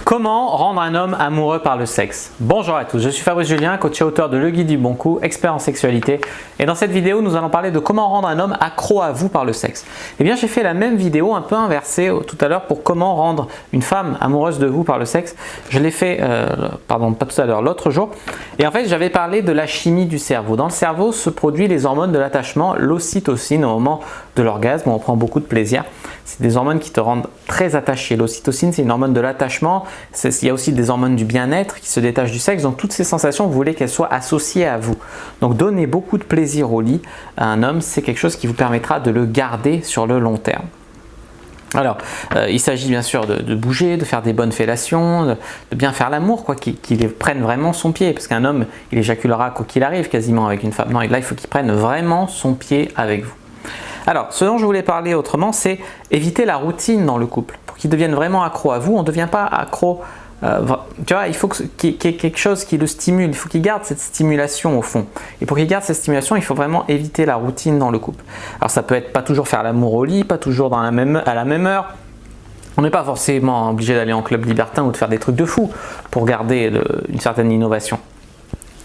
Comment rendre un homme amoureux par le sexe? Bonjour à tous, je suis Fabrice Julien, coach et auteur de Le Guide du Bon Coup, expert en sexualité. Et dans cette vidéo, nous allons parler de comment rendre un homme accro à vous par le sexe. Eh bien, j'ai fait la même vidéo un peu inversée tout à l'heure pour comment rendre une femme amoureuse de vous par le sexe. Je l'ai fait, pardon, pas tout à l'heure, l'autre jour. Et en fait, j'avais parlé de la chimie du cerveau. Dans le cerveau se produisent les hormones de l'attachement, l'ocytocine au moment de l'orgasme, on prend beaucoup de plaisir. C'est des hormones qui te rendent très attaché. L'ocytocine, c'est une hormone de l'attachement. Il y a aussi des hormones du bien-être qui se détachent du sexe. Donc toutes ces sensations, vous voulez qu'elles soient associées à vous. Donc donner beaucoup de plaisir au lit à un homme, c'est quelque chose qui vous permettra de le garder sur le long terme. Alors, il s'agit bien sûr de bouger, de faire des bonnes fellations, de bien faire l'amour, qu'il prenne vraiment son pied. Parce qu'un homme, il éjaculera quoi qu'il arrive quasiment avec une femme. Non, et là, il faut qu'il prenne vraiment son pied avec vous. Alors, ce dont je voulais parler autrement, c'est éviter la routine dans le couple. Pour qu'il devienne vraiment accro à vous, on ne devient pas accro. Tu vois, il faut qu'il y ait quelque chose qui le stimule, il faut qu'il garde cette stimulation au fond. Et pour qu'il garde cette stimulation, il faut vraiment éviter la routine dans le couple. Alors ça peut être pas toujours faire l'amour au lit, pas toujours à la même heure. On n'est pas forcément obligé d'aller en club libertin ou de faire des trucs de fou pour garder une certaine innovation.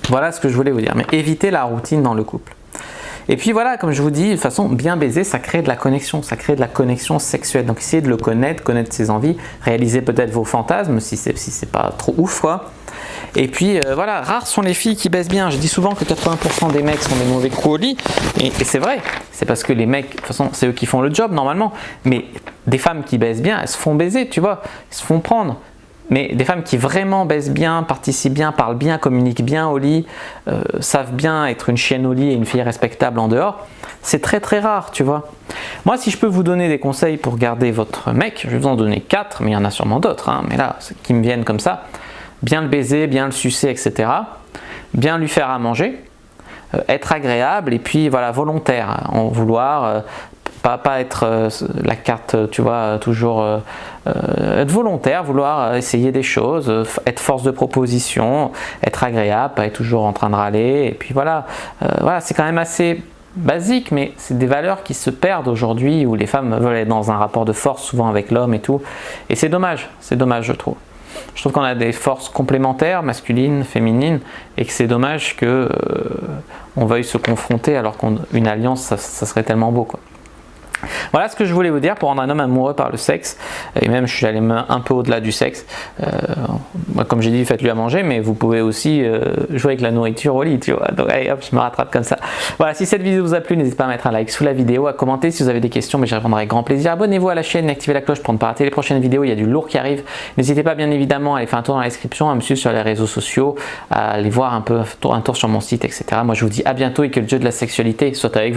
Voilà ce que je voulais vous dire, mais évitez la routine dans le couple. Et puis voilà, comme je vous dis, de toute façon, bien baiser, ça crée de la connexion, ça crée de la connexion sexuelle. Donc essayez de le connaître ses envies, réalisez peut-être vos fantasmes si c'est pas trop ouf, quoi. Et puis voilà, rares sont les filles qui baissent bien. Je dis souvent que 80% des mecs sont des mauvais coups au lit, et c'est vrai. C'est parce que les mecs, de toute façon, c'est eux qui font le job normalement. Mais des femmes qui baissent bien, elles se font baiser, tu vois, elles se font prendre. Mais des femmes qui vraiment baissent bien, participent bien, parlent bien, communiquent bien au lit, savent bien être une chienne au lit et une fille respectable en dehors, c'est très très rare, tu vois. Moi, si je peux vous donner des conseils pour garder votre mec, je vais vous en donner 4, mais il y en a sûrement d'autres, hein, mais là, qui me viennent comme ça. Bien le baiser, bien le sucer, etc. Bien lui faire à manger, être agréable et puis voilà, volontaire, en vouloir... Pas être la carte, tu vois, toujours être volontaire, vouloir essayer des choses, être force de proposition, être agréable, pas être toujours en train de râler. Et puis voilà, voilà, c'est quand même assez basique, mais c'est des valeurs qui se perdent aujourd'hui où les femmes veulent être dans un rapport de force souvent avec l'homme et tout. Et c'est dommage, je trouve. Je trouve qu'on a des forces complémentaires, masculines, féminines, et que c'est dommage que on veuille se confronter alors qu'une alliance, ça serait tellement beau, quoi. Voilà ce que je voulais vous dire pour rendre un homme amoureux par le sexe. Et même je suis allé un peu au-delà du sexe. Comme j'ai dit, faites-lui à manger, mais vous pouvez aussi jouer avec la nourriture au lit, tu vois. Donc allez hop, je me rattrape comme ça. Voilà, si cette vidéo vous a plu, n'hésitez pas à mettre un like sous la vidéo, à commenter si vous avez des questions, mais j'y répondrai avec grand plaisir. Abonnez-vous à la chaîne et activez la cloche pour ne pas rater les prochaines vidéos, il y a du lourd qui arrive. N'hésitez pas bien évidemment à aller faire un tour dans la description, à me suivre sur les réseaux sociaux, à aller voir un tour sur mon site, etc. Moi je vous dis à bientôt et que le jeu de la sexualité soit avec vous.